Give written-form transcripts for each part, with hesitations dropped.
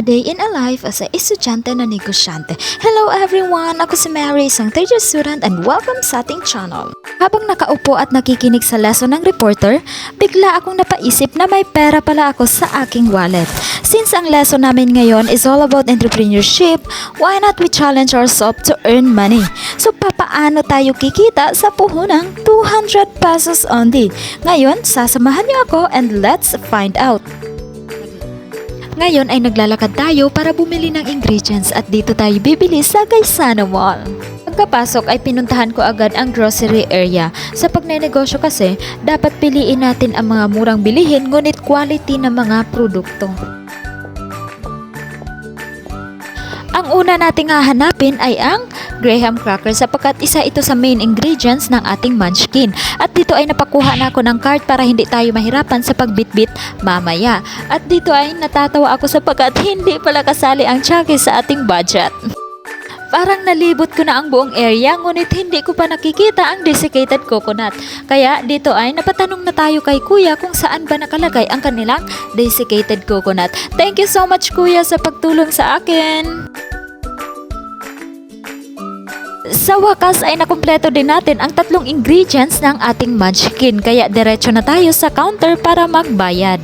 A day in a life as a estudyante na negosyante. Hello everyone! Ako si Mary, isang third year student and welcome sa ating channel. Habang nakaupo at nakikinig sa lesson ng reporter, bigla akong napaisip na may pera pala ako sa aking wallet. Since ang lesson namin ngayon is all about entrepreneurship, why not we challenge ourselves to earn money? So papaano tayo kikita sa puhunang 200 pesos only? Ngayon, sasamahan niyo ako and let's find out. Ngayon ay naglalakad tayo para bumili ng ingredients at dito tayo bibili sa Gaisano Mall. Pagkapasok ay pinuntahan ko agad ang grocery area. Sa pagnenegosyo kasi, dapat piliin natin ang mga murang bilihin ngunit quality ng mga produkto. Ang una nating hahanapin ay ang graham cracker sapagkat isa ito sa main ingredients ng ating munchkin. At dito ay napakuha na ako ng card para hindi tayo mahirapan sa pagbitbit mamaya. At dito ay natatawa ako sapagkat hindi pala kasali ang Chucky sa ating budget. Parang nalibot ko na ang buong area ngunit hindi ko pa nakikita ang desiccated coconut. Kaya dito ay napatanong na tayo kay kuya kung saan ba nakalagay ang kanilang desiccated coconut. Thank you so much kuya sa pagtulong sa akin. Sa wakas ay nakumpleto din natin ang tatlong ingredients ng ating munchkin. Kaya diretso na tayo sa counter para magbayad.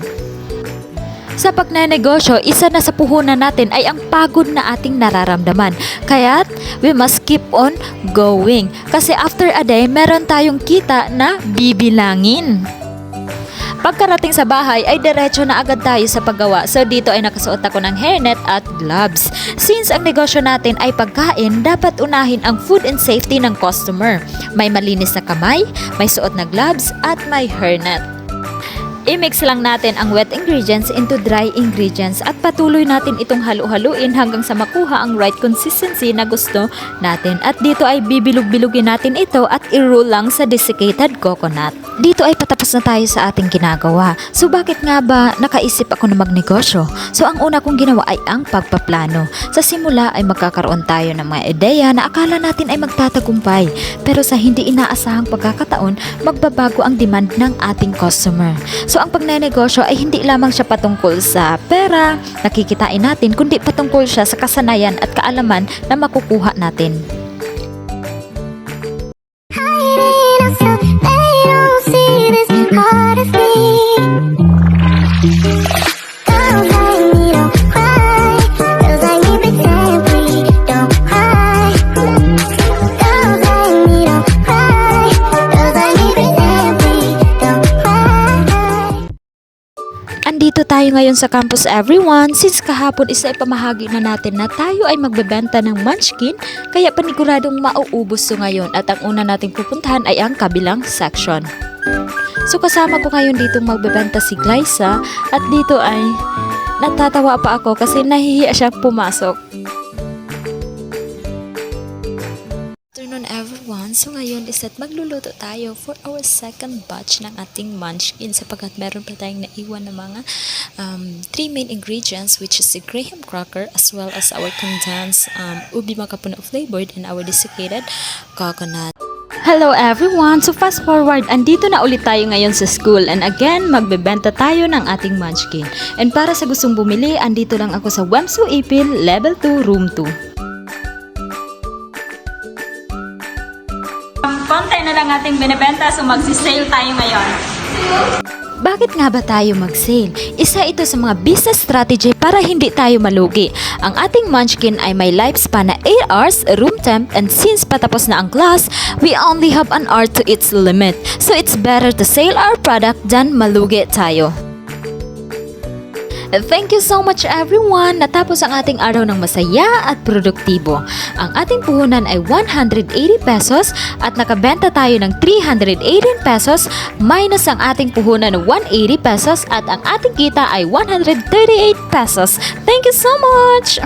Sa pagnenegosyo, isa na sa puhunan natin ay ang pagod na ating nararamdaman. Kaya we must keep on going. Kasi after a day, meron tayong kita na bibilangin. Pagkarating sa bahay ay diretso na agad tayo sa paggawa. So dito ay nakasuot ako ng hairnet at gloves. Since ang negosyo natin ay pagkain, dapat unahin ang food and safety ng customer. May malinis na kamay, may suot na gloves at may hairnet. I-mix lang natin ang wet ingredients into dry ingredients at patuloy natin itong halu-haluin hanggang sa makuha ang right consistency na gusto natin. At dito ay bibilog-bilugin natin ito at i-roll lang sa desiccated coconut. Dito ay patapos na tayo sa ating ginagawa. So bakit nga ba nakaisip ako na magnegosyo? So ang una kong ginawa ay ang pagpaplano. Sa simula ay magkakaroon tayo ng mga ideya na akala natin ay magtatagumpay. Pero sa hindi inaasahang pagkakataon, magbabago ang demand ng ating customer. So ang pagnenegosyo ay hindi lamang siya patungkol sa pera, nakikitain natin, kundi patungkol siya sa kasanayan at kaalaman na makukuha natin. Andito tayo ngayon sa campus everyone. Since kahapon isa ipamahagi na natin na tayo ay magbebenta ng munchkin, kaya paniguradong mauubos so ngayon at ang una nating pupuntahan ay ang kabilang section. So kasama ko ngayon dito magbebenta si Glyza at dito ay natatawa pa ako kasi nahihiya siyang pumasok. Afternoon everyone, so ngayon is at magluluto tayo for our second batch ng ating munchkin sapagkat meron pa tayong naiwan na mga three main ingredients which is the graham cracker as well as our condensed ubi makapuno flavored and our desiccated coconut. Hello everyone! So fast forward, andito na ulit tayo ngayon sa school and again, magbebenta tayo ng ating munchkin. And para sa gustong bumili, andito lang ako sa Wemsu Ipil, Level 2, Room 2. Konti na lang ating binibenta, so magsisale tayo ngayon. Bakit nga ba tayo mag-sale? Isa ito sa mga business strategy para hindi tayo malugi. Ang ating munchkin ay may lifespan na 8 hours, room temp, and since patapos na ang class, we only have an hour to its limit. So it's better to sell our product than malugi tayo. Thank you so much everyone! Natapos ang ating araw ng masaya at produktibo. Ang ating puhunan ay 180 pesos at nakabenta tayo ng 318 pesos minus ang ating puhunan ng 180 pesos at ang ating kita ay 138 pesos. Thank you so much!